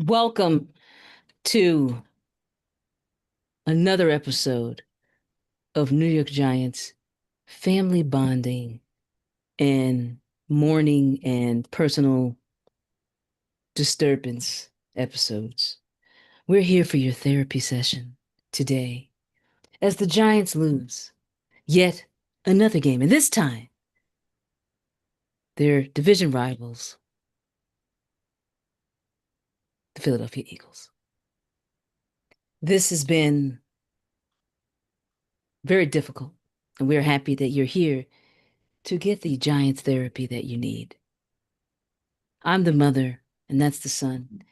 Welcome to another episode of New York Giants family bonding and mourning and personal disturbance episodes. We're here for your therapy session today as the Giants lose yet another game, and this time their division rivals, the Philadelphia Eagles. This has been very difficult, and we're happy that you're here to get the Giants therapy that you need. I'm the mother, and that's the son,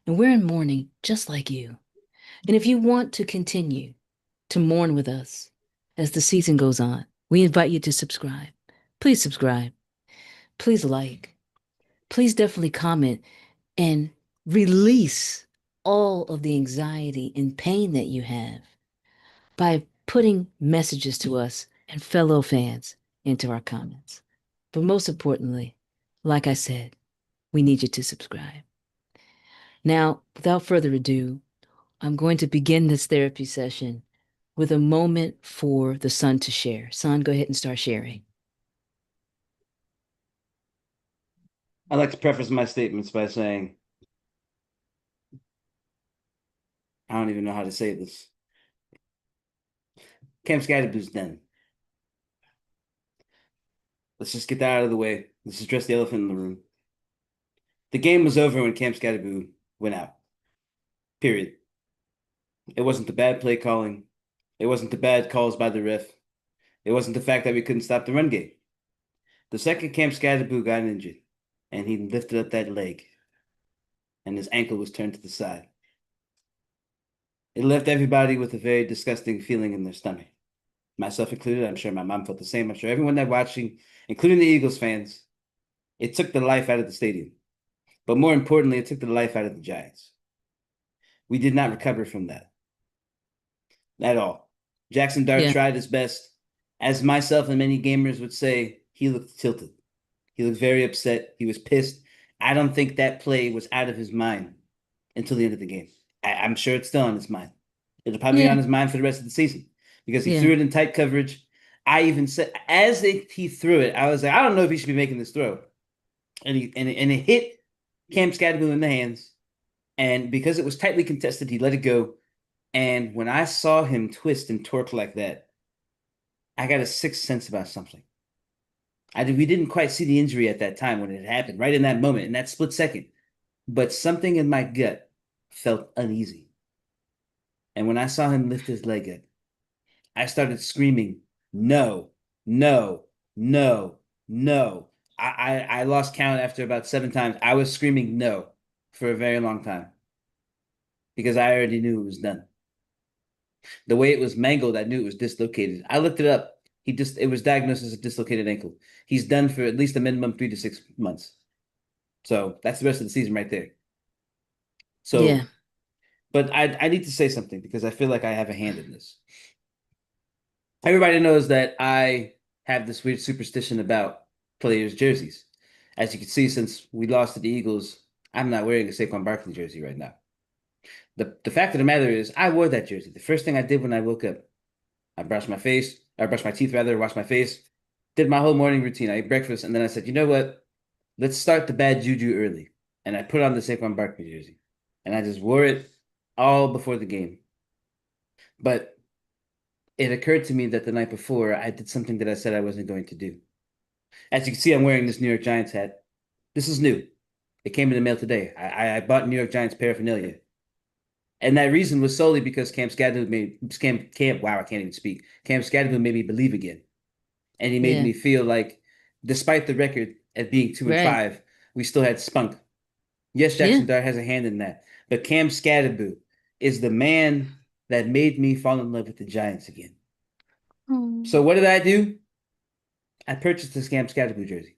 and we're in mourning just like you. And if you want to continue to mourn with us as the season goes on, we invite you to subscribe. Please subscribe. Please like. Please definitely comment and release all of the anxiety and pain that you have by putting messages to us and fellow fans into our comments. But most importantly, like I said, we need you to subscribe. Now, without further ado, I'm going to begin this therapy session with a moment for the son to share. Son, go ahead and start sharing. I'd like to preface my statements by saying I don't even know how to say this. Cam Skattebo's done. Let's just get that out of the way. Let's address the elephant in the room. The game was over when Cam Skattebo went out. Period. It wasn't the bad play calling. It wasn't the bad calls by the ref. It wasn't the fact that we couldn't stop the run game. The second Cam Skattebo got injured, and he lifted up that leg, and his ankle was turned to the side. It left everybody with a very disgusting feeling in their stomach. Myself included. I'm sure my mom felt the same. I'm sure everyone that watching, including the Eagles fans, it took the life out of the stadium. But more importantly, it took the life out of the Giants. We did not recover from that at all. Jaxson Dart Yeah, tried his best. As myself and many gamers would say, he looked tilted. He looked very upset. He was pissed. I don't think that play was out of his mind until the end of the game. I'm sure it's still on his mind. It'll probably be yeah, on his mind for the rest of the season because he yeah, threw it in tight coverage. I even said he threw it, I was like, I don't know if he should be making this throw, and it hit Cam Skattebo in the hands, and because it was tightly contested, he let it go. And when I saw him twist and torque like that, I got a sixth sense about something. We didn't quite see the injury at that time when it happened, right in that moment, in that split second. But something in my gut felt uneasy. And when I saw him lift his leg up, I started screaming, no, no, no, no. I lost count after about 7 times. I was screaming no for a very long time because I already knew it was done. The way it was mangled, I knew it was dislocated. I looked it up. It was diagnosed as a dislocated ankle. He's done for at least a minimum 3 to 6 months. So that's the rest of the season right there. yeah, So, but I need to say something because I feel like I have a hand in this. Everybody knows that I have this weird superstition about players' jerseys. As you can see, since we lost to the Eagles, I'm not wearing a Saquon Barkley jersey right now. The fact of the matter is, I wore that jersey. The first thing I did when I woke up, I brushed my teeth rather, washed my face, did my whole morning routine. I ate breakfast, and then I said, you know what? Let's start the bad juju early. And I put on the Saquon Barkley jersey, and I just wore it all before the game. But it occurred to me that the night before, I did something that I said I wasn't going to do. As you can see, I'm wearing this New York Giants hat. This is new. It came in the mail today. I bought New York Giants paraphernalia. And that reason was solely because wow, I can't even speak. Cam Skattebo made me believe again. And he made yeah, me feel like despite the record at being two and right. five, we still had spunk. Yes, Yeah. Jaxson Dart has a hand in that. But Cam Skattebo is the man that made me fall in love with the Giants again. So Mm. what did I do? I purchased this Cam Skattebo jersey.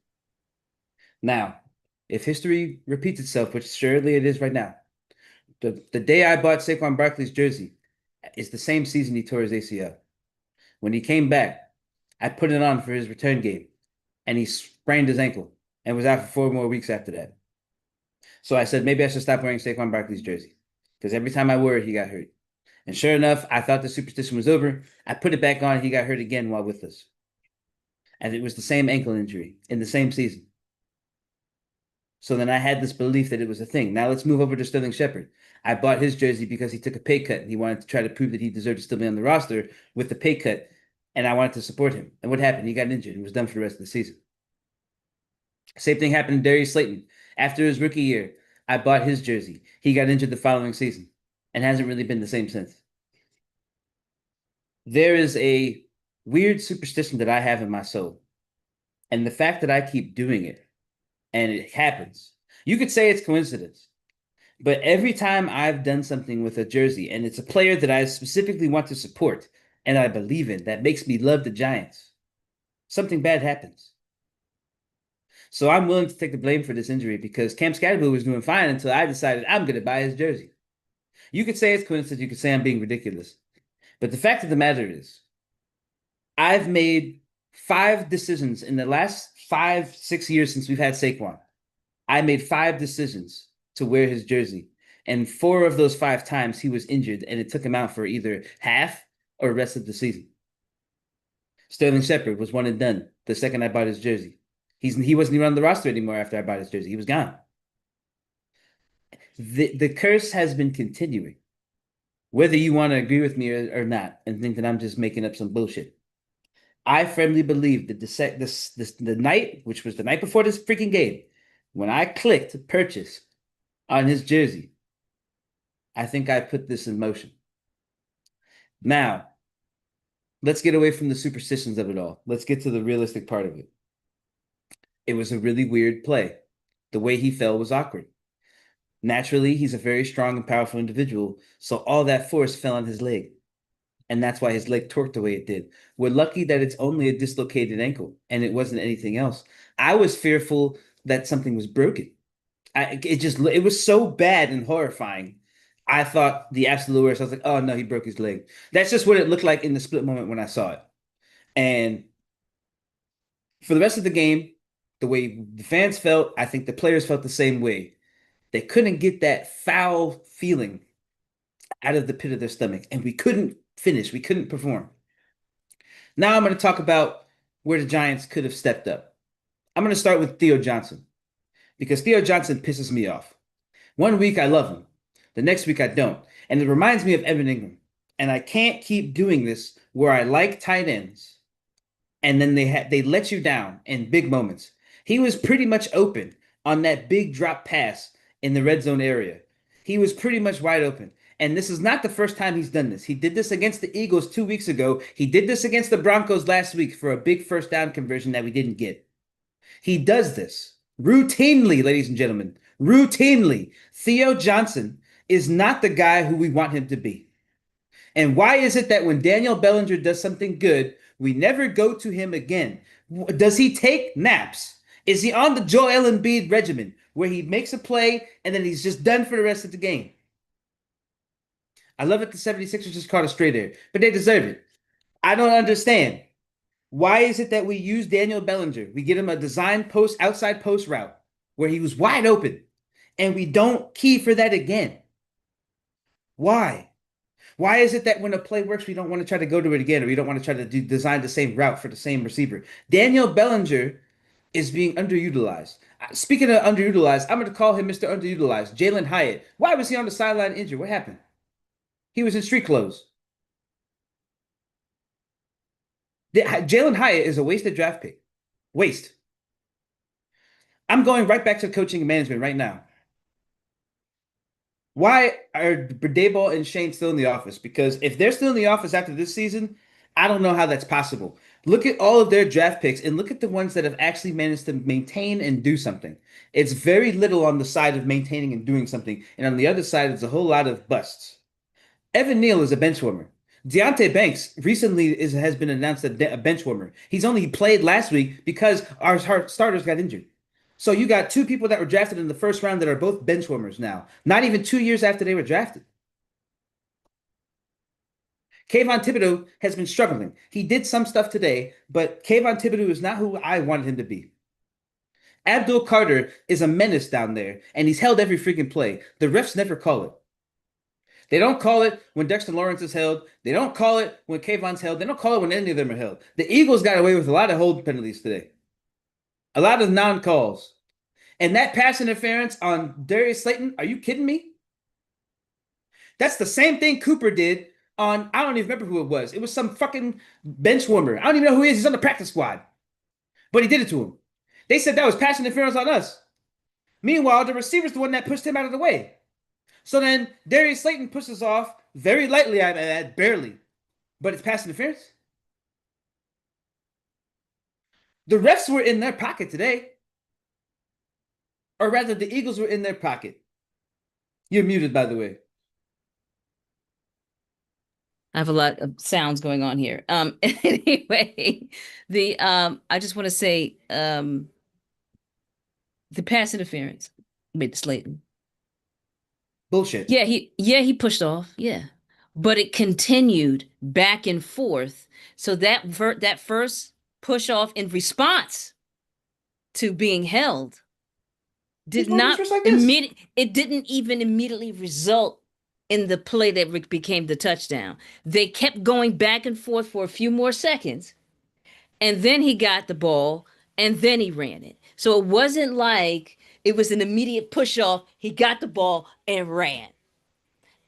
Now, if history repeats itself, which surely it is right now, the day I bought Saquon Barkley's jersey is the same season he tore his ACL. When he came back, I put it on for his return game, and he sprained his ankle and was out for 4 more weeks after that. So I said maybe I should stop wearing Saquon Barkley's jersey because every time I wore it, he got hurt. And sure enough, I thought the superstition was over. I put it back on. He got hurt again while with us, and it was the same ankle injury in the same season. So then I had this belief that it was a thing. Now let's move over to Sterling Shepard. I bought his jersey because he took a pay cut and he wanted to try to prove that he deserved to still be on the roster with the pay cut. And I wanted to support him. And what happened? He got injured and was done for the rest of the season. Same thing happened to Darius Slayton. After his rookie year, I bought his jersey. He got injured the following season and hasn't really been the same since. There is a weird superstition that I have in my soul. And the fact that I keep doing it and it happens, you could say it's coincidence. But every time I've done something with a jersey and it's a player that I specifically want to support and I believe in that makes me love the Giants, something bad happens. So I'm willing to take the blame for this injury because Cam Skattebo was doing fine until I decided I'm going to buy his jersey. You could say it's coincidence, you could say I'm being ridiculous. But the fact of the matter is, I've made 5 decisions in the last 5, 6 years since we've had Saquon. I made 5 decisions to wear his jersey. And 4 of those 5 times he was injured, and it took him out for either half or rest of the season. Sterling Shepard was one and done the second I bought his jersey. He wasn't even on the roster anymore after I bought his jersey. He was gone. The curse has been continuing, whether you want to agree with me or not, and think that I'm just making up some bullshit. I firmly believe that the night, which was the night before this freaking game, when I clicked purchase on his jersey, I think I put this in motion. Now, let's get away from the superstitions of it all. Let's get to the realistic part of it. It was a really weird play. The way he fell was awkward. Naturally, he's a very strong and powerful individual, so all that force fell on his leg. And that's why his leg torqued the way it did. We're lucky that it's only a dislocated ankle and it wasn't anything else. I was fearful that something was broken. It was so bad and horrifying. I thought the absolute worst. I was like, oh no, he broke his leg. That's just what it looked like in the split moment when I saw it. And for the rest of the game, the way the fans felt, I think the players felt the same way. They couldn't get that foul feeling out of the pit of their stomach, and we couldn't finish. We couldn't perform. Now I'm going to talk about where the Giants could have stepped up. I'm going to start with Theo Johnson because Theo Johnson pisses me off. One week I love him, the next week I don't. And it reminds me of Evan Ingram. And I can't keep doing this where I like tight ends and then they let you down in big moments. He was pretty much open on that big drop pass in the red zone area. He was pretty much wide open. And this is not the first time he's done this. He did this against the Eagles 2 weeks ago. He did this against the Broncos last week for a big first down conversion that we didn't get. He does this routinely, ladies and gentlemen, routinely. Theo Johnson is not the guy who we want him to be. And why is it that when Daniel Bellinger does something good, we never go to him again? Does he take naps? Is he on the Joel Embiid regimen where he makes a play and then he's just done for the rest of the game? I love it the 76ers just caught a straight there, but they deserve it. I don't understand. Why is it that we use Daniel Bellinger? We get him a design post, outside post route where he was wide open, and we don't key for that again. Why? Why is it that when a play works, we don't want to try to go to it again, or we don't want to try to design the same route for the same receiver? Daniel Bellinger is being underutilized. Speaking of underutilized, I'm going to call him Mr. Underutilized. Jalen Hyatt. Why was he on the sideline injured? What happened? He was in street clothes. Jalen Hyatt is a wasted draft pick. Waste. I'm going right back to coaching and management right now. Why are Dayball and Shane still in the office? Because if they're still in the office after this season, I don't know how that's possible. Look at all of their draft picks and look at the ones that have actually managed to maintain and do something. It's very little on the side of maintaining and doing something, and on the other side, it's a whole lot of busts. Evan Neal is a bench warmer. Deontay Banks recently has been announced a bench warmer. He played last week because our starters got injured. So you got 2 people that were drafted in the first round that are both bench warmers now, not even 2 years after they were drafted. Kayvon Thibodeau has been struggling. He did some stuff today, but Kayvon Thibodeau is not who I wanted him to be. Abdul Carter is a menace down there, and he's held every freaking play. The refs never call it. They don't call it when Dexter Lawrence is held. They don't call it when Kayvon's held. They don't call it when any of them are held. The Eagles got away with a lot of holding penalties today, a lot of non-calls. And that pass interference on Darius Slayton, are you kidding me? That's the same thing Cooper did on, I don't even remember who it was. It was some fucking bench warmer. I don't even know who he is. He's on the practice squad. But he did it to him. They said that was pass interference on us. Meanwhile, the receiver's the one that pushed him out of the way. So then Darius Slayton pushes off very lightly at that, barely. But it's pass interference. The refs were in their pocket today. Or rather, the Eagles were in their pocket. You're muted, by the way. I have a lot of sounds going on here. Anyway, I just want to say the pass interference with Slayton. Bullshit. Yeah, he pushed off. Yeah. But it continued back and forth. So that first push off in response to being held He's did blowing his not wrist like this. immediate it didn't even immediately result in the play that became the touchdown. They kept going back and forth for a few more seconds, and then he got the ball, and then he ran it. So it wasn't like it was an immediate push off. He got the ball and ran.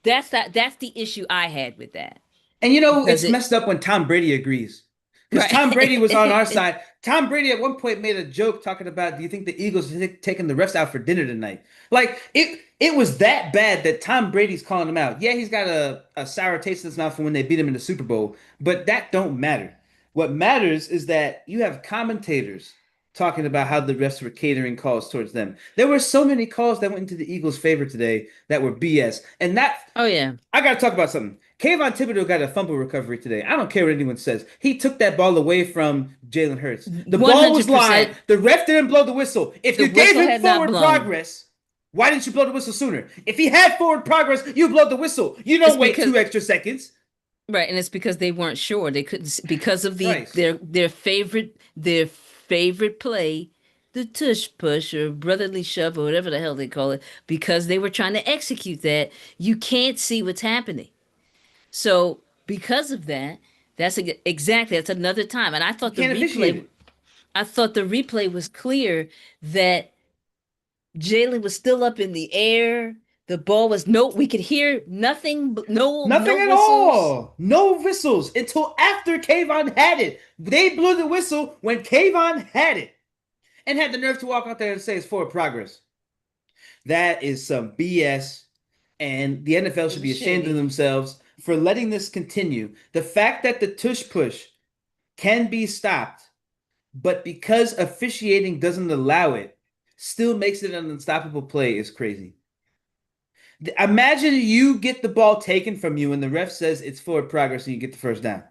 That's the issue I had with that. And you know, Because it's it messed up when Tom Brady agrees. Because Tom Brady was on our right. side. Tom Brady at one point made a joke talking about, do you think the Eagles are taking the refs out for dinner tonight? Like it was that bad that Tom Brady's calling him out. Yeah, he's got a sour taste in his mouth from when they beat him in the Super Bowl, but that don't matter. What matters is that you have commentators talking about how the refs were catering calls towards them. There were so many calls that went into the Eagles' favor today that were BS. And that Oh yeah. I gotta talk about something. Kayvon Thibodeau got a fumble recovery today. I don't care what anyone says. He took that ball away from Jalen Hurts. The ball was lined. 100%. The ref didn't blow the whistle. If The you gave whistle him had not forward blown. progress, why didn't you blow the whistle sooner? If he had forward progress, you blow the whistle. You It's don't wait because 2 extra seconds. Right, and it's because they weren't sure. They couldn't because of Christ. their favorite play, the tush push or brotherly shove or whatever the hell they call it, because they were trying to execute that. You can't see what's happening. So because of that, exactly that's another time. And You can't officiate it. I thought the replay was clear that Jalen was still up in the air. The ball was no, we could hear nothing, no Nothing at whistles. all. No whistles until after Kayvon had it. They blew the whistle when Kayvon had it and had the nerve to walk out there and say it's forward progress. That is some BS. And the NFL It should was be ashamed of shady. themselves for letting this continue. The fact that the tush push can be stopped, but because officiating doesn't allow it, still makes it an unstoppable play is crazy. Imagine you get the ball taken from you and the ref says it's forward progress and you get the first down.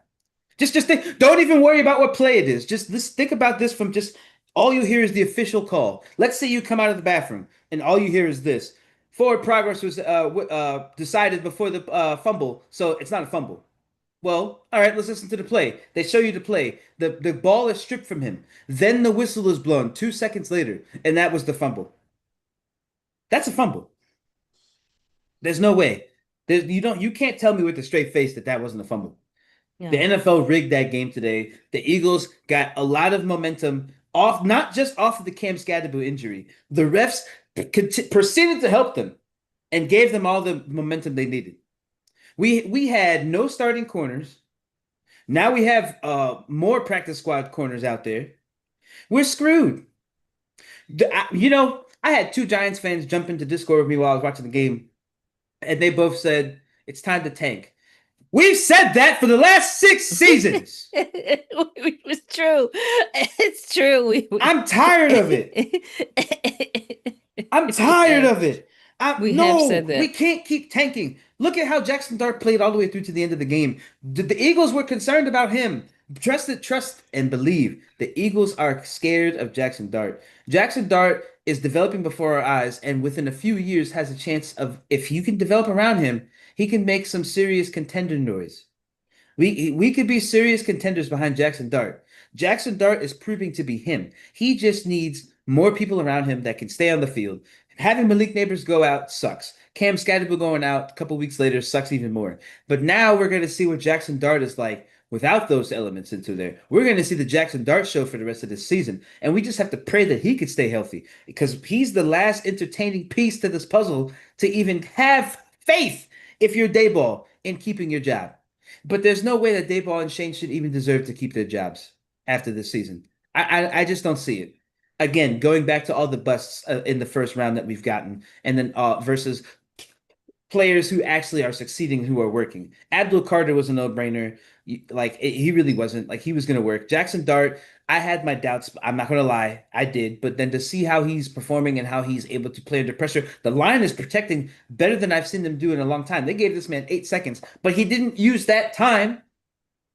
Just think, don't even worry about what play it is. Just think about this from just all you hear is the official call. Let's say you come out of the bathroom and all you hear is this. Forward progress was decided before the fumble, so it's not a fumble. Well, all right, let's listen to the play. They show you the play. The ball is stripped from him. Then the whistle is blown 2 seconds later, and that was the fumble. That's a fumble. There's no way. You can't tell me with a straight face that that wasn't a fumble. The Yeah. NFL rigged that game today. The Eagles got a lot of momentum off, not just off of the Cam Skattebo injury. The refs proceeded to help them and gave them all the momentum they needed. We had no starting corners. Now we have more practice squad corners out there. We're screwed. I had two Giants fans jump into Discord with me while I was watching the game, and they both said it's time to tank. We've said that for the last 6 seasons. It was true. It's true. I'm tired of it. I'm We tired have of it. we have said No, we that. can't keep tanking. Look at how Jaxson Dart played all the way through to the end of the game. The Eagles were concerned about him. Trust and believe. The Eagles are scared of Jaxson Dart. Jaxson Dart is developing before our eyes, and within a few years has a chance of, if you can develop around him, he can make some serious contender noise. We could be serious contenders behind Jaxson Dart. Jaxson Dart is proving to be him. He just needs more people around him that can stay on the field. Having Malik Neighbors go out sucks. Cam Skattebo going out a couple weeks later sucks even more. But now we're going to see what Jaxson Dart is like without those elements into there. We're going to see the Jaxson Dart show for the rest of this season. And we just have to pray that he could stay healthy because he's the last entertaining piece to this puzzle to even have faith if you're Dayball in keeping your job. But there's no way that Dayball and Shane should even deserve to keep their jobs after this season. I just don't see it. Again, going back to all the busts in the first round that we've gotten, and then versus players who actually are succeeding, who are working. Abdul Carter was a no-brainer. He really wasn't. Like he was going to work. Jaxson Dart, I had my doubts. I'm not going to lie, I did. But then to see how he's performing and how he's able to play under pressure, the line is protecting better than I've seen them do in a long time. They gave this man 8 seconds, but he didn't use that time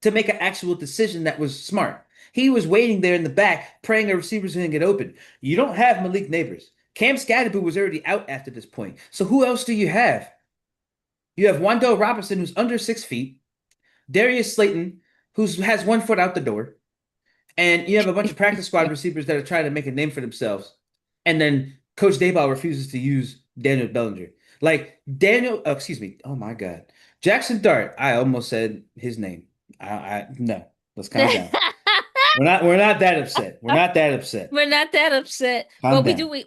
to make an actual decision that was smart. He was waiting there in the back, praying a receiver's going to get open. You don't have Malik Neighbors. Cam Skattebo was already out after this point. So who else do you have? You have Wandale Robinson, who's under 6 feet, Darius Slayton, who has 1 foot out the door, and you have a bunch of practice squad receivers that are trying to make a name for themselves. And then Coach Dayball refuses to use Daniel Bellinger. Like Daniel, excuse me. Oh my God. Jaxson Dart. I almost said his name. No. Let's calm down. We're not that upset. We're not that upset. We're not that upset. Calm Well, down. we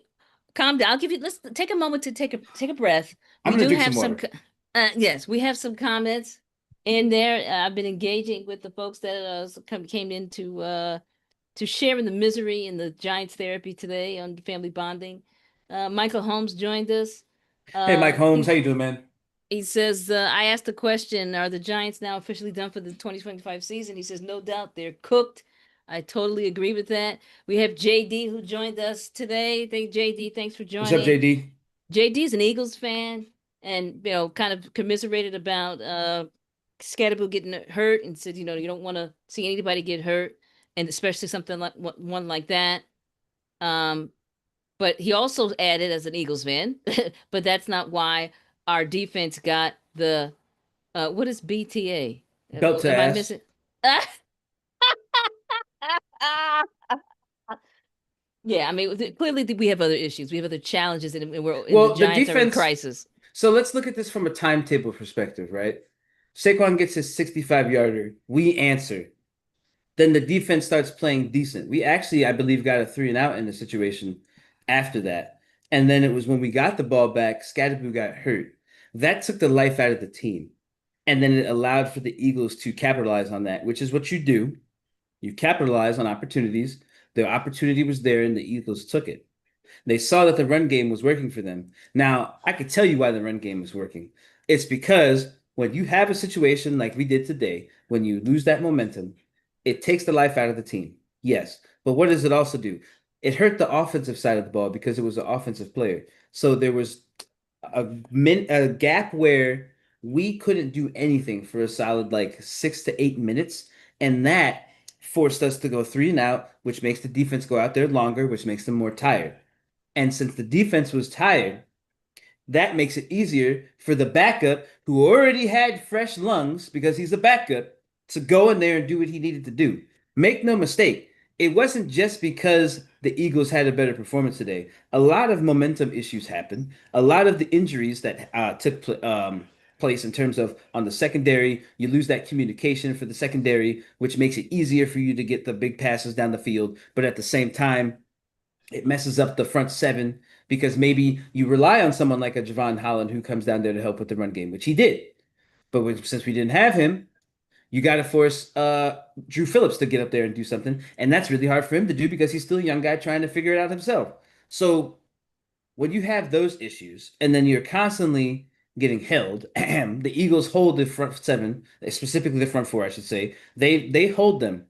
calm down. I'll give you. Let's take a moment to take a breath. I'm We gonna do drink some have some. water. Yes, we have some comments in there. I've been engaging with the folks that came in to share in the misery in the Giants therapy today on family bonding. Michael Holmes joined us. Hey Mike Holmes, how He you doing, man? he says, I asked the question, are the Giants now officially done for the 2025 season? He says, no doubt they're cooked. I totally agree with that. We have JD who joined us today. Thank JD, thanks for What's up, joining. JD? JD is an Eagles fan and kind of commiserated about Skattebo getting hurt and said, you don't want to see anybody get hurt, and especially something like one like that. Um, but he also added as an Eagles fan, but that's not why our defense got the what is BTA? Belt to Am I ass. missing? Yeah, I mean, clearly we have other issues. We have other challenges, and the Well, the Giants are in defense. crisis. So let's look at this from a timetable perspective, right? Saquon gets his 65-yarder. We answer. Then the defense starts playing decent. We actually, I believe, got a three and out in the situation after that. And then it was when we got the ball back, Skattebo got hurt. That took the life out of the team. And then it allowed for the Eagles to capitalize on that, which is what you do. You capitalize on opportunities. The opportunity was there, and the Eagles took it. They saw that the run game was working for them. Now, I could tell you why the run game is working. It's because when you have a situation like we did today, when you lose that momentum, it takes the life out of the team. Yes. But what does it also do? It hurt the offensive side of the ball because it was an offensive player. So there was a gap where we couldn't do anything for a solid like 6 to 8 minutes. And that forced us to go three and out, which makes the defense go out there longer, which makes them more tired. And since the defense was tired, that makes it easier for the backup who already had fresh lungs because he's a backup to go in there and do what he needed to do. Make no mistake, it wasn't just because the Eagles had a better performance today. A lot of momentum issues happened. A lot of the injuries that place in terms of on the secondary, you lose that communication for the secondary, which makes it easier for you to get the big passes down the field. But at the same time, it messes up the front seven because maybe you rely on someone like a Javon Holland who comes down there to help with the run game, which he did. But since we didn't have him, you got to force Drew Phillips to get up there and do something, and that's really hard for him to do because he's still a young guy trying to figure it out himself. So when you have those issues, and then you're constantly getting held, the Eagles hold the front seven, specifically the front four, I should say. They hold them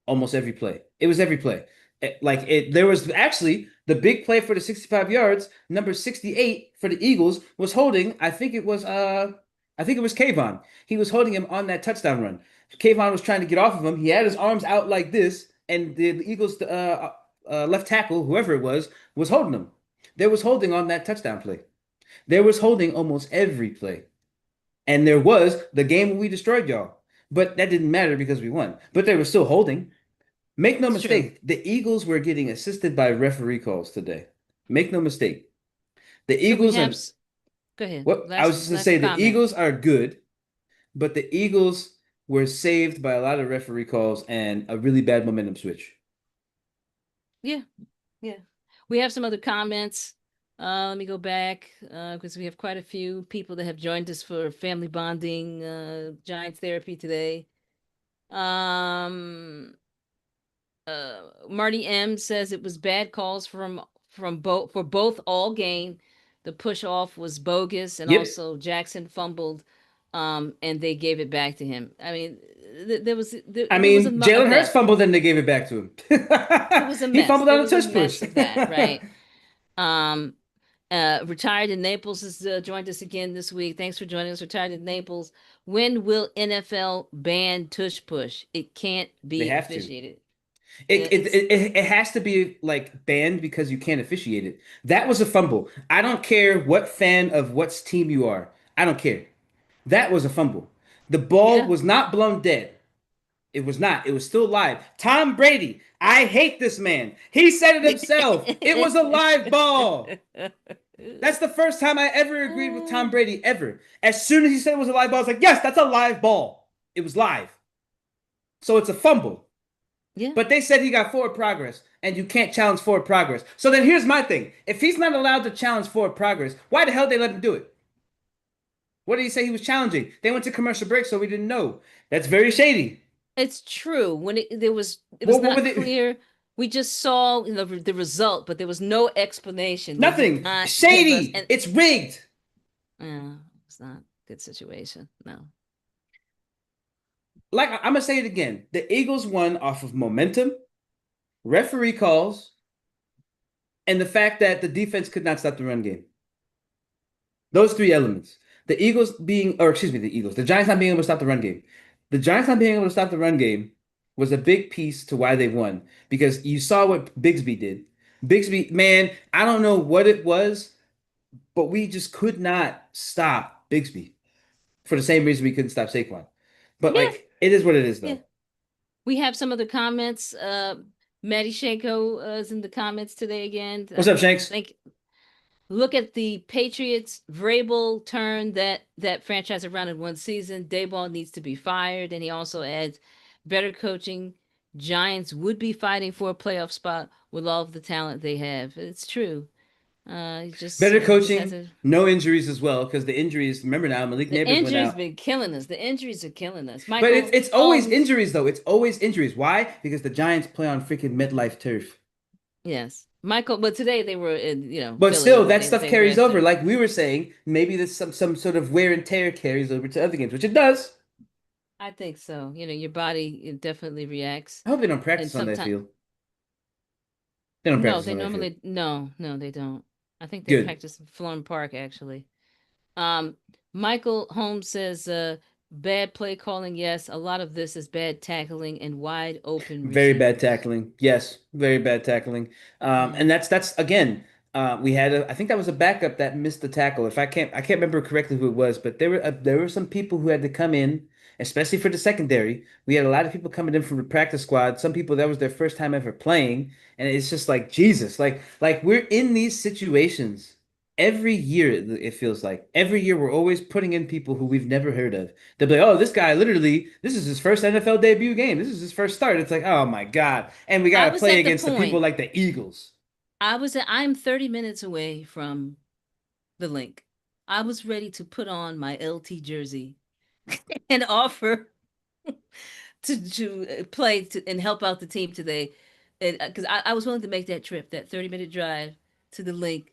almost every play. It was every play. There was actually the big play for the 65 yards, number 68 for the Eagles was holding, I think it was Kayvon. He was holding him on that touchdown run. Kayvon was trying to get off of him. He had his arms out like this, and the Eagles left tackle, whoever it was holding him. There was holding on that touchdown play. There was holding almost every play. And there was the game when we destroyed y'all. But that didn't matter because we won. But they were still holding. Make no It's true. mistake, the Eagles were getting assisted by referee calls today. Make no mistake. The So we Eagles have, are go ahead. what I was just gonna Last say the comment. Eagles are good, but the Eagles were saved by a lot of referee calls and a really bad momentum switch. Yeah, yeah. We have some other comments. Let me go back because we have quite a few people that have joined us for family bonding, Giants therapy today. Um, Marty M says it was bad calls from both for both all game. The push off was bogus, and Yep. also Jackson fumbled, and they gave it back to him. I mean, I there was mean, a Jalen Hurts mess. fumbled and they gave it back to him. It was a He mess. fumbled There on a was a tush mess push. of that, right? Um, Retired in Naples has joined us again this week. Thanks for joining us. Retired in Naples. When will NFL ban tush push? It can't They be have to. officiated. It, Yeah, it it's it it has to be like banned because you can't officiate it. That was a fumble. I don't care what fan of what team you are. I don't care. That was a fumble. The ball yeah. was not blown dead. It was not. It was still live. Tom Brady. I hate this man. He said it himself. It was a live ball. That's the first time I ever agreed with Tom Brady ever. As soon as he said it was a live ball, I was like, yes, that's a live ball. It was live. So it's a fumble. Yeah. But they said he got forward progress, and you can't challenge forward progress. So then here's my thing. If he's not allowed to challenge forward progress, why the hell did they let him do it? What did he say he was challenging? They went to commercial break, so we didn't know. That's very shady. It's true. When it was What were not they? clear. We just saw, the result, but there was no explanation. They did Nothing. not give us, Shady. and It's rigged. it's not a good situation. No. Like I'm gonna say it again. The Eagles won off of momentum, referee calls, and the fact that the defense could not stop the run game. Those three elements. The Eagles being, or excuse me, the Eagles, the Giants not being able to stop the run game. The Giants not being able to stop the run game was a big piece to why they won because you saw what Bigsby did. Bigsby, man, I don't know what it was, but we just could not stop Bigsby for the same reason we couldn't stop Saquon. But Yeah. like, it is what it is, Yeah. though. We have some other comments. Maddie Shanko is in the comments today again. What's up, Shanks? Thank Look at the Patriots. Vrabel turned that franchise around in one season. Dayball needs to be fired, and he also adds, better coaching. Giants would be fighting for a playoff spot with all of the talent they have. It's true. Better He just has coaching, to. no injuries as well, because the injuries, remember now, Malik The Neighbors went injuries out. been killing us. The injuries are killing us. But Michael it's always Holmes. injuries though. It's always injuries. Why? Because the Giants play on freaking MetLife turf. Yes, Michael. But today they were in But Philly. still, that stuff They carries over. rested. Like we were saying, maybe there's some sort of wear and tear carries over to other games, which it does. I think so. Your body it definitely reacts, I hope they don't and practice on that sometimes field. They don't no, practice they on that field. normally no, they don't. I think they Good. practice in Florham Park actually. Um, Michael Holmes says, bad play calling. Yes, a lot of this is bad tackling and wide open Very bad receivers. tackling. Yes, very bad tackling. Yeah, And that's again. We had I think that was a backup that missed the tackle. If I can't remember correctly who it was, but there were some people who had to come in, especially for the secondary. We had a lot of people coming in from the practice squad. Some people that was their first time ever playing, and it's just like Jesus, like we're in these situations every year. It feels like every year we're always putting in people who we've never heard of. They'll be like, oh, this guy literally, this is his first NFL debut game. This is his first start. It's like, oh my God. And we I got to was play at the against the people point. like the Eagles. I'm 30 minutes away from the link. I was ready to put on my LT jersey and offer to play and help out the team today, and because I was willing to make that trip, that 30-minute drive to the link,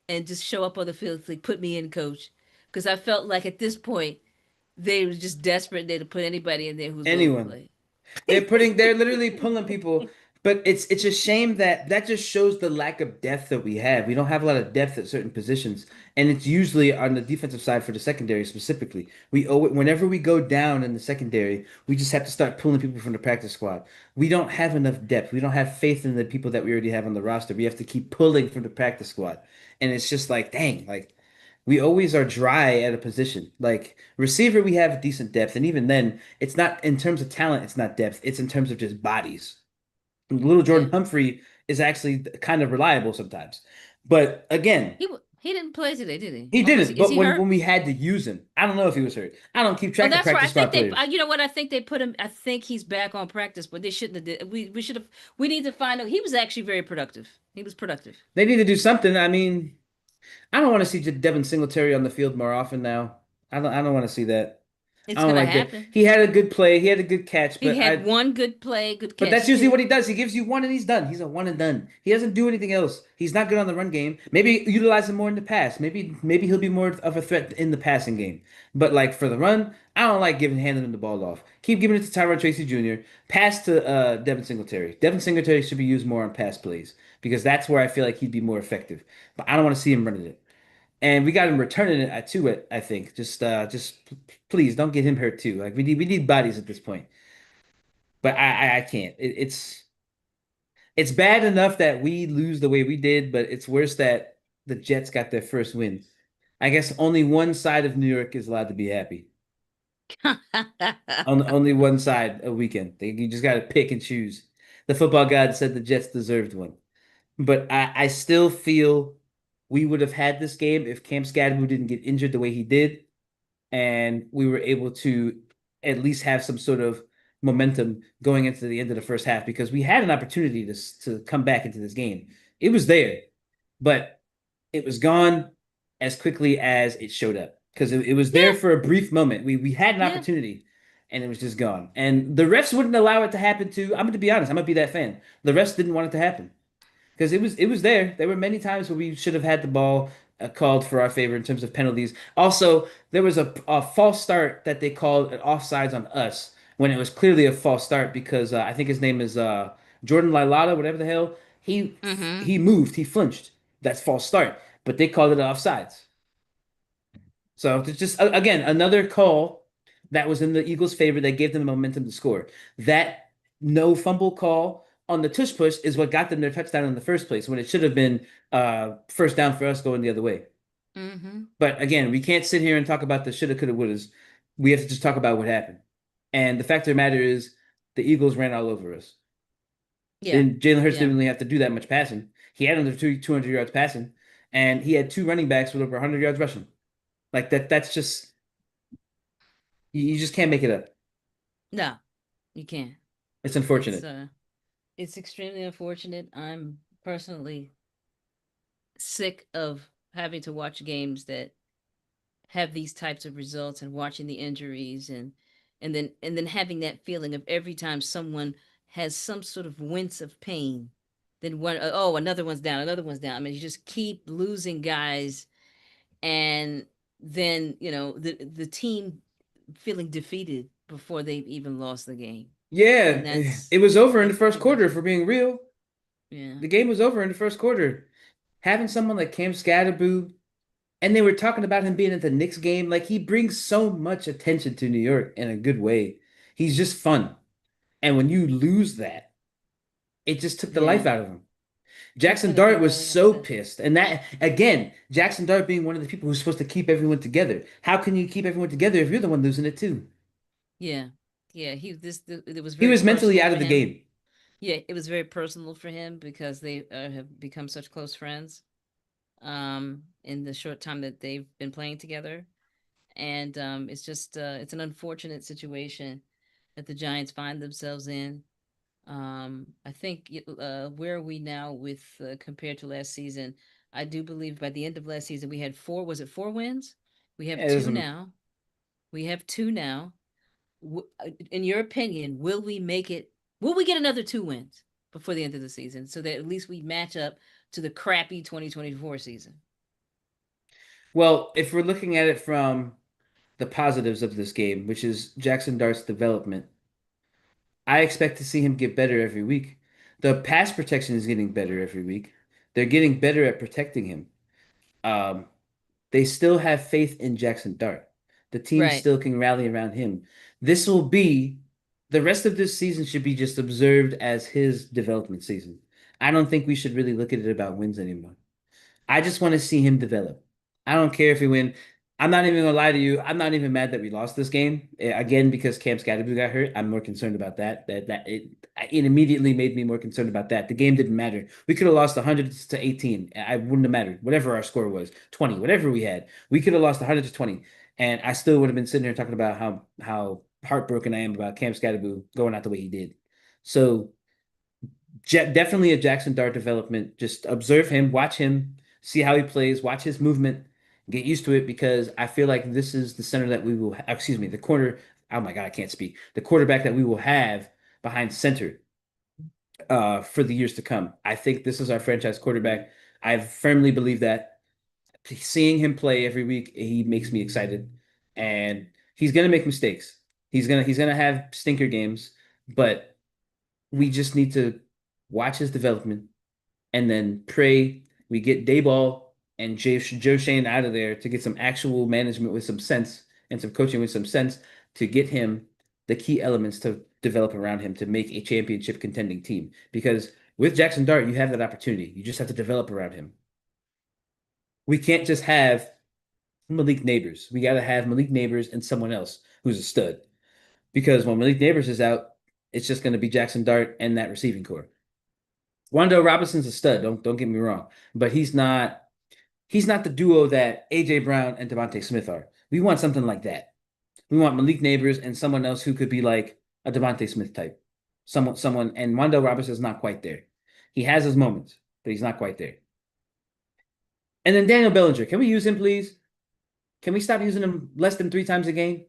and just show up on the field, like put me in, coach, because I felt like at this point they were just desperate there to put anybody in there who's willing to Anyone. play. They're literally pulling people, but it's a shame that that just shows the lack of depth that we have. We don't have a lot of depth at certain positions, and it's usually on the defensive side for the secondary specifically. We owe it whenever we go down in the secondary, we just have to start pulling people from the practice squad. We don't have enough depth. We don't have faith in the people that we already have on the roster. We have to keep pulling from the practice squad, and it's just like, dang, like. We always are dry at a position. Like receiver, we have decent depth, and even then, it's not in terms of talent, it's not depth. It's in terms of just bodies. Little Yeah. Jordan Humphrey is actually kind of reliable sometimes. But again, He didn't play today, did he? he Or was didn't. he? Is But he when hurt? we had to use him, I don't know if he was hurt. I don't keep Oh, track of that's right. I practice think squad they. players. You know what? I think they put him. I think he's back on practice, but they shouldn't have. We should have. We need to find out. He was actually very productive. He was productive. They need to do something. I mean, I don't want to see Devin Singletary on the field more often now. I don't want to see that. I It's don't gonna like that. happen. He had a good play. He had a good catch, He but had I one good play, good but catch. that's He usually what did. he does. He gives you one and he's done. He's a one and done. He doesn't do anything else. He's not good on the run game. Maybe utilize him more in the pass. Maybe he'll be more of a threat in the passing game. But like for the run, I don't like handing him the ball off. Keep giving it to Tyrone Tracy Jr. Pass to Devin Singletary. Devin Singletary should be used more on pass plays because that's where I feel like he'd be more effective. But I don't want to see him running it. And we got him returning it to it, I think. Just please don't get him hurt too. Like we need bodies at this point. But I can't. It's bad enough that we lose the way we did, but it's worse that the Jets got their first win. I guess only one side of New York is allowed to be happy. Only one side a weekend. You just got to pick and choose. The football god said the Jets deserved one. But I still feel we would have had this game if Cam Skattebo didn't get injured the way he did, and we were able to at least have some sort of momentum going into the end of the first half because we had an opportunity to come back into this game. It was there, but it was gone as quickly as it showed up because it was there Yeah, for a brief moment. We had an yeah, opportunity and it was just gone. And the refs wouldn't allow it to happen too. I'm going to be honest, I'm going to be that fan. The refs didn't want it to happen because it was there. There were many times where we should have had the ball called for our favor in terms of penalties. Also, there was a false start that they called an offsides on us when it was clearly a false start because I think his name is Jordan Lailata, whatever the hell. He mm-hmm, he moved, he flinched. That's false start, but they called it offsides. So it's just again another call that was in the Eagles' favor that gave them momentum to score. That no fumble call on the tush push is what got them their touchdown in the first place when it should have been first down for us going the other way. mm-hmm. But again, we can't sit here and talk about the shoulda, coulda, wouldas. We have to just talk about what happened. And the fact of the matter is, the Eagles ran all over us. Yeah, And Jalen Hurts yeah, didn't really have to do that much passing. He had under 200 yards passing, and he had two running backs with over 100 yards rushing. Like that. That's just you just can't make it up. no, you can't. It's It's unfortunate. uh, it's extremely unfortunate. I'm personally sick of having to watch games that have these types of results and watching the injuries and then having that feeling of every time someone has some sort of wince of pain, then one oh another one's down, another one's down. I mean, you just keep losing guys, and then the team feeling defeated before they've even lost the game, and Yeah, that's it was over in the that's first pretty quarter, much if it. we're being real. Yeah, The game was over in the first quarter. Having someone like Cam Skattebo, and they were talking about him being at the Knicks game, like he brings so much attention to New York in a good way. He's just fun. And when you lose that, it just took the life yeah, out of him. he's Jaxson gonna be Dart was really so upset. pissed. And that, again, Jaxson Dart being one of the people who's supposed to keep everyone together. How can you keep everyone together if you're the one losing it too? Yeah, yeah, it was He very was mentally personal out for of the him. game. Yeah, it was very personal for him because they have become such close friends in the short time that they've been playing together. And it's just it's an unfortunate situation that the Giants find themselves in. I think where are we now with compared to last season? I do believe by the end of last season we had four, was it four wins? We have It two doesn't. now. We have two now. In your opinion, will we make it? Will we get another two wins before the end of the season so that at least we match up to the crappy 2024 season? Well, if we're looking at it from the positives of this game, which is Jaxson Dart's development, I expect to see him get better every week. The pass protection is getting better every week. They're getting better at protecting him. Um, they still have faith in Jaxson Dart. The team Right. still can rally around him. This will be the rest of this season should be just observed as his development season. I don't think we should really look at it about wins anymore. I just want to see him develop. I don't care if we win. I'm not even gonna lie to you. I'm not even mad that we lost this game. Again, because Cam Skattebo got hurt. I'm more concerned about that. It immediately made me more concerned about that. The game didn't matter. We could have lost 100 to 18. I wouldn't have mattered. Whatever our score was, 20, whatever we had, we could have lost 100 to 20, and I still would have been sitting here talking about how heartbroken I am about Cam Skattebo going out the way he did. So definitely a Jaxson Dart development. Just observe him, watch him, see how he plays, watch his movement, get used to it because I feel like this is the center that we will, excuse me, the corner. Oh my God, I can't speak. The quarterback that we will have behind center for the years to come. I think this is our franchise quarterback. I firmly believe that. Seeing him play every week, he makes me excited, and he's gonna make mistakes. He's gonna have stinker games, but we just need to watch his development and then pray we get Dayball and Joe Shane out of there to get some actual management with some sense and some coaching with some sense to get him the key elements to develop around him to make a championship contending team. Because with Jaxson Dart, you have that opportunity. You just have to develop around him. We can't just have Malik Neighbors. We got to have Malik Neighbors and someone else who's a stud. Because when Malik Neighbors is out, it's just going to be Jaxson Dart and that receiving core. Wando Robinson's a stud. Don't get me wrong, but he's not the duo that AJ Brown and Devontae Smith are. We want something like that. We want Malik Neighbors and someone else who could be like a Devontae Smith type. Someone, and Wando Robinson's not quite there. He has his moments, but he's not quite there. And then Daniel Bellinger, can we use him, please? Can we stop using him less than 3 times a game?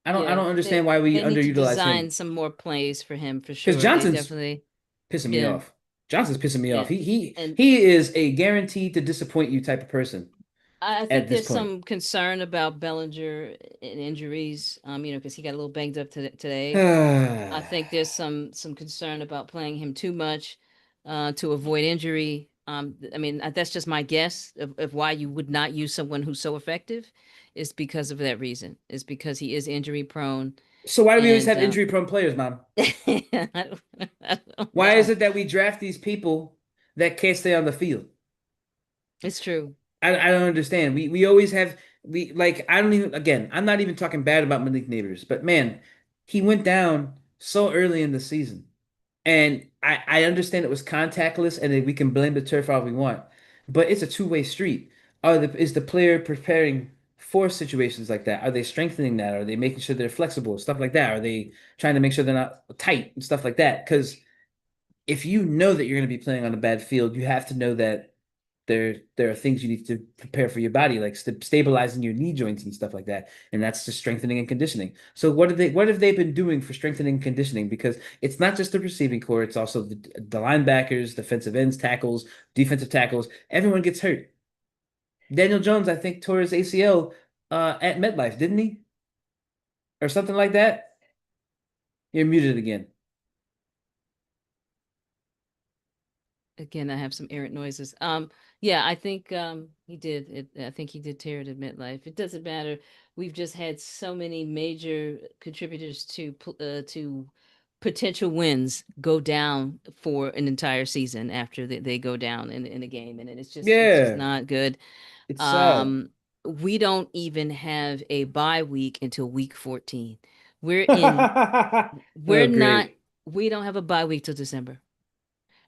I Yeah, don't understand why we they need to underutilize him. design some more plays for him for Because sure. They Johnson's definitely, pissing me yeah, off. Johnson's pissing me off. yeah. He And he is a guaranteed to disappoint you type of person I at think this there's point. some concern about Bellinger and injuries, because he got a little banged up today. I think there's some concern about playing him too much to avoid injury. I mean, that's just my guess of why you would not use someone who's so effective is because of that reason. Is because he is injury prone, So why do we always and have injury prone players, Mom? I don't Why is know. it that we draft these people that can't stay on the field? It's true. I don't understand. We always have we like I don't even again, I'm not even talking bad about Malik Neighbors, but man, he went down so early in the season. And I understand it was contactless and that we can blame the turf all we want, but it's a two-way street. Is the player preparing for situations like that? Are they strengthening that? Are they making sure they're flexible? Stuff like that. Are they trying to make sure they're not tight and stuff like that? Because if you know that you're going to be playing on a bad field, you have to know that there are things you need to prepare for your body, like stabilizing your knee joints and stuff like that. And that's just strengthening and conditioning. So what have they been doing for strengthening and conditioning? Because it's not just the receiving core, it's also the linebackers, defensive ends, tackles, defensive tackles. Everyone gets hurt. Daniel Jones, I think, tore his ACL at MetLife, didn't he? Or something like that. You're muted again. Again, I have some errant noises. Yeah, I think he did. I think he did tear it at MetLife. It doesn't matter. We've just had so many major contributors to potential wins go down for an entire season after they go down in a game, and it's just Yeah, not good. it's sad. Um, we don't even have a bye week until week 14. We're in. We're Oh, not. great. We don't have a bye week till December.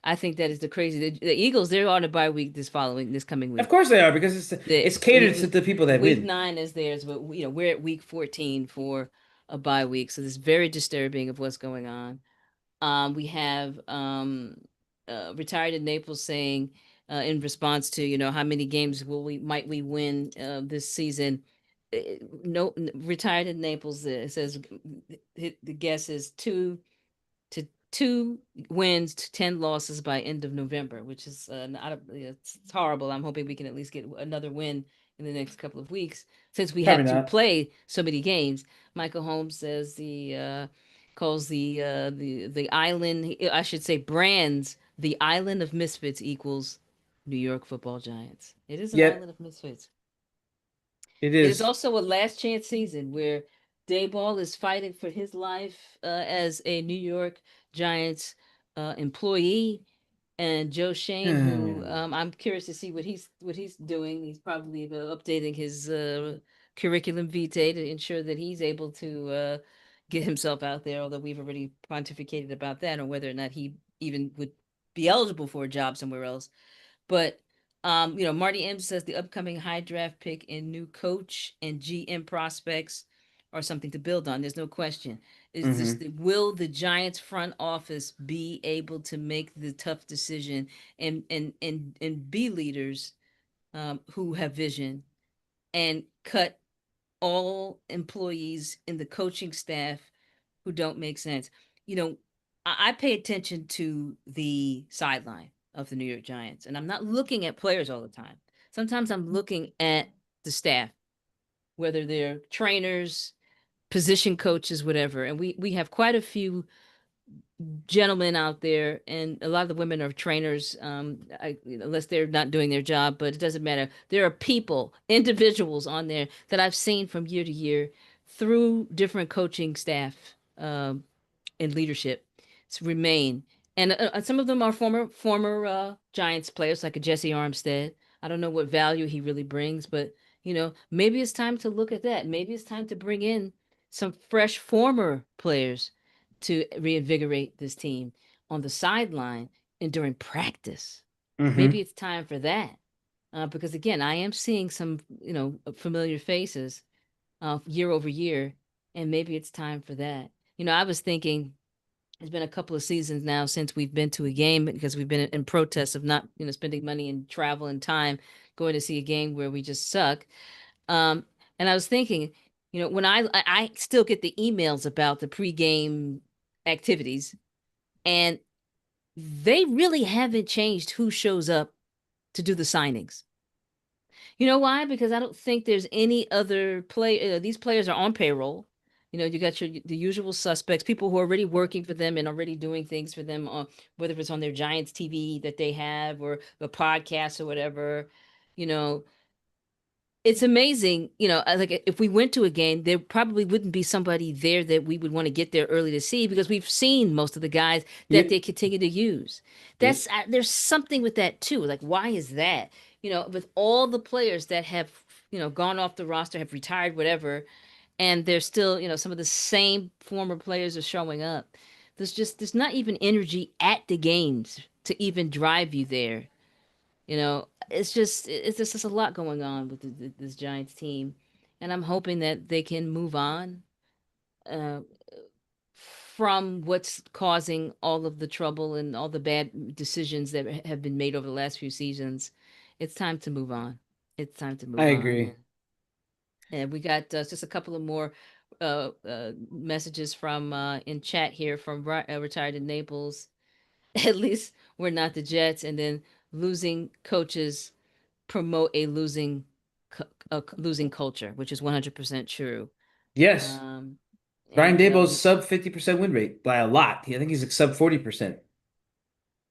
I think that is the crazy. The Eagles, they're on a bye week this coming Of week. course they are because The it's catered to the people that week win. 9 is theirs, but we're at week 14 for a bye week, so it's very disturbing of what's going on. We have retired in Naples saying in response to how many games will we might we win this season. No, retired in Naples. It says the guess is to 2 wins to 10 losses by end of November, which is not it's horrible. I'm hoping we can at least get another win in the next couple of weeks since we Probably have to not. play so many games. Michael Holmes says the calls the island, I should say brands the island of misfits equals New York Football Giants. It is an Yep, island of misfits. it It is is. also a last chance season where Dayball is fighting for his life as a New York Giants employee. and Joe Shane, who Hmm. I'm curious to see what he's doing. He's probably updating his curriculum vitae to ensure that he's able to get himself out there. Although we've already pontificated about that, and whether or not he even would be eligible for a job somewhere else. But Marty M says the upcoming high draft pick and new coach and GM prospects are something to build on. There's no question. Is this Hmm. the will the Giants front office be able to make the tough decision and be leaders who have vision and cut all employees in the coaching staff who don't make sense? You know, I pay attention to the sideline of the New York Giants, and I'm not looking at players all the time. Sometimes I'm looking at the staff, whether they're trainers, position coaches, whatever. And we have quite a few gentlemen out there, and a lot of the women are trainers, unless they're not doing their job, but it doesn't matter. There are people, individuals on there that I've seen from year to year through different coaching staff in leadership remain. And some of them are former Giants players, like a Jesse Armstead. I don't know what value he really brings, but maybe it's time to look at that. Maybe it's time to bring in some fresh former players to reinvigorate this team on the sideline and during practice. Maybe Hmm. it's time for that. Because again, I am seeing some, familiar faces year over year, and maybe it's time for that. I was thinking it's been a couple of seasons now since we've been to a game because we've been in protest of not, spending money and travel and time going to see a game where we just suck. Um, and I was thinking, when I still get the emails about the pregame activities, and they really haven't changed who shows up to do the signings. You know why? Because I don't think there's any other play. These players are on payroll. You got the usual suspects, people who are already working for them and already doing things for them, whether it's on their Giants TV that they have or the podcast or whatever. You know, it's amazing. Like if we went to a game, there probably wouldn't be somebody there that we would want to get there early to see because we've seen most of the guys that they Yep. continue to use. Yep. There's something with that too. Like, why is that? With all the players that have gone off the roster, have retired, whatever, and they're still some of the same former players are showing up. There's not even energy at the games to even drive you there. It's just a lot going on with this Giants team, and I'm hoping that they can move on uh, from what's causing all of the trouble and all the bad decisions that have been made over the last few seasons. It's time to move on. It's time to I move on, agree. and we got just a couple of more messages from in chat here from retired in Naples. At least we're not the Jets, and then losing coaches promote a losing culture, which is 100% true. Yes. Um, Brian and Daboll's sub 50% win rate by a lot. I think he's like sub 40%.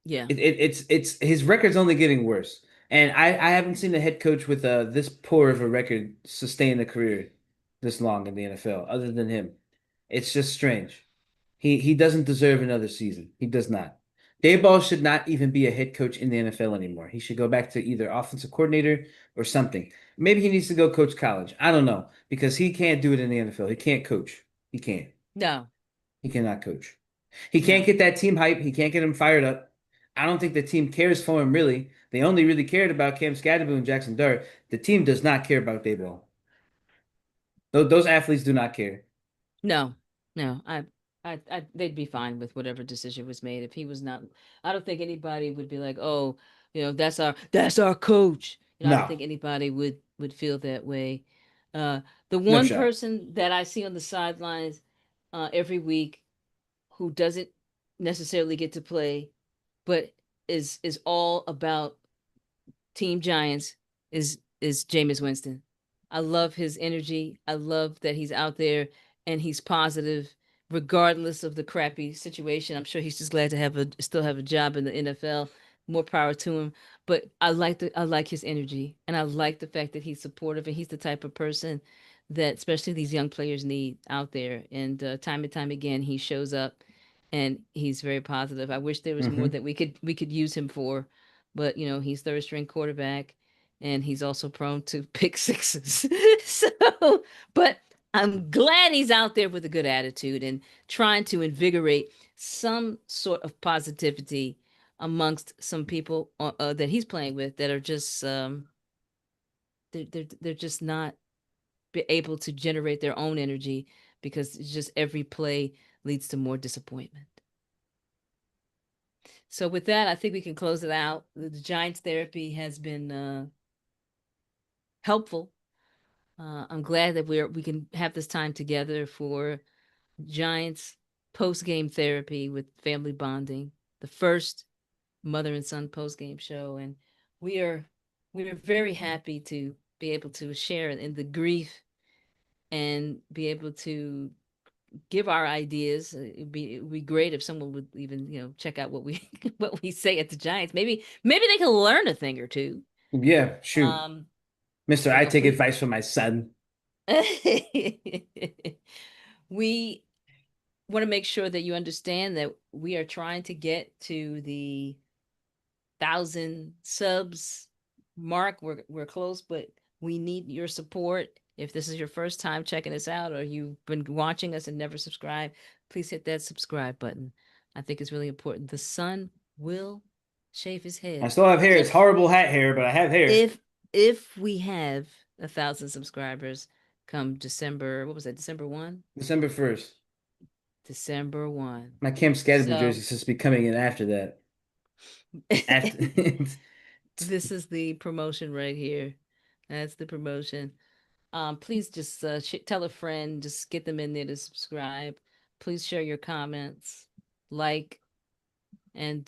yeah, It's his record's only getting worse. And I haven't seen a head coach with this poor of a record sustain a career this long in the NFL other than him. It's just strange. He doesn't deserve another season. He does not. Dayball should not even be a head coach in the NFL anymore. He should go back to either offensive coordinator or something. Maybe he needs to go coach college. I don't know because he can't do it in the NFL. He can't coach. He can't. no, He cannot coach. He can't no, get that team hype. He can't get him fired up. I don't think the team cares for him really. They only really cared about Cam Skattebo and Jaxson Dart. The team does not care about Dayball. Those athletes do not care. no, no. They'd be fine with whatever decision was made. If he was not, I don't think anybody would be like, oh, that's our coach. I don't No, think anybody would feel that way. Uh, the no one shot. person that I see on the sidelines every week who doesn't necessarily get to play, but is all about Team Giants is Jameis Winston. I love his energy. I love that he's out there and he's positive regardless of the crappy situation. I'm sure he's just glad to still have a job in the NFL. More power to him. But I like his energy and I like the fact that he's supportive and he's the type of person that especially these young players need out there. And time and time again he shows up and he's very positive. I wish there was more Hmm. that we could use him for, but he's third string quarterback, and he's also prone to pick sixes. So, but I'm glad he's out there with a good attitude and trying to invigorate some sort of positivity amongst some people that he's playing with that are just they're just not be able to generate their own energy because it's just every play leads to more disappointment. So with that, I think we can close it out. The Giants therapy has been helpful. I'm glad that we can have this time together for Giants post game therapy with family bonding, the first mother and son post game show, and we are we are very happy to be able to share in the grief and be able to give our ideas. It'd be great if someone would even check out what we what we say at the Giants. Maybe they can learn a thing or two. Yeah, shoot. Um, Mister, I so take please, advice from my son. we want to make sure that you understand that we are trying to get to the 1,000 subs mark. We're close, but we need your support. If this is your first time checking us out, or you've been watching us and never subscribed, please hit that subscribe button. I think it's really important. The son will shave his I head still have hair. It's if horrible hat hair, but I have hair. if if we have 1,000 subscribers come December. What was that? December 1. December 1st. December 1. My Camp Skattebo So jersey is supposed to be coming in after that. After this is the promotion right here. That's the promotion. Please just tell a friend, just get them in there to subscribe. Please share your comments, like, and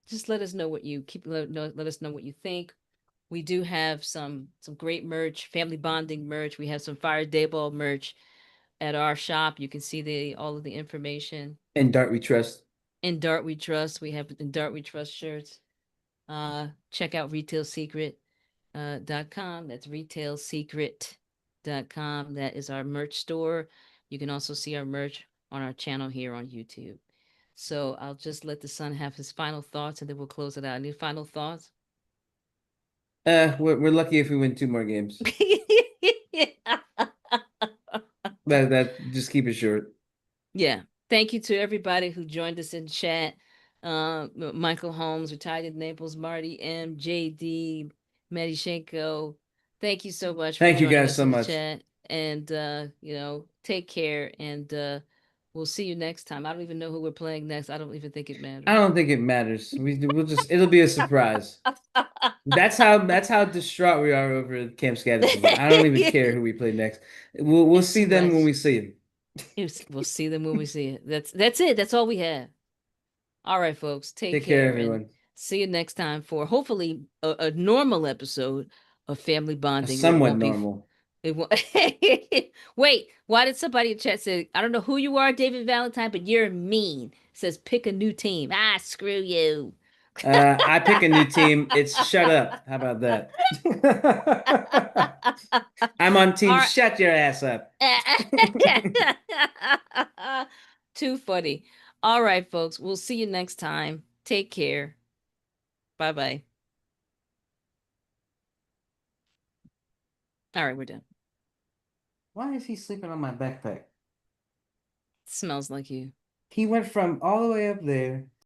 just let us know what you let us know what you think. We do have some great merch, family bonding merch. We have some Fire Dayball merch at our shop. You can see the all of the information. and Dart we trust. In Dart We Trust, we have in Dart We Trust shirts. Check out Retail Secret .com. That's retailsecret.com. That is our merch store. You can also see our merch on our channel here on YouTube. So I'll just let the son have his final thoughts and then we'll close it out. Any final thoughts? We're lucky if we win two more games. That just keep it short. Yeah. Thank you to everybody who joined us in chat. Michael Holmes, Retired in Naples, Marty M, JD, Medishenko. Thank you so much for Thank you joining guys us so in the much. chat. And take care and we'll see you next time. I don't even know who we're playing next. I don't even think it I matters. don't think it matters. We'll just it'll be a surprise. That's how distraught we are over Camp Skattebo. I don't even care who we play next. We'll It's see too them when much. we see them. We'll see them when we see it. That's it. That's all we have. All right, folks, take Take care, care and everyone. see you next time for hopefully a normal episode of family bonding where it Somewhat won't be. normal. It won't. Wait, why did somebody in chat say, I don't know who you are, David Valentine, but you're mean? It says pick a new team. Ah, screw you. I pick a new team. It's shut up. How about that? I'm on team All shut your ass up. right. Too funny. All right, folks. We'll see you next time. Take care. Bye bye. All right, we're done. Why is he sleeping on my backpack? Smells like you. He went from all the way up there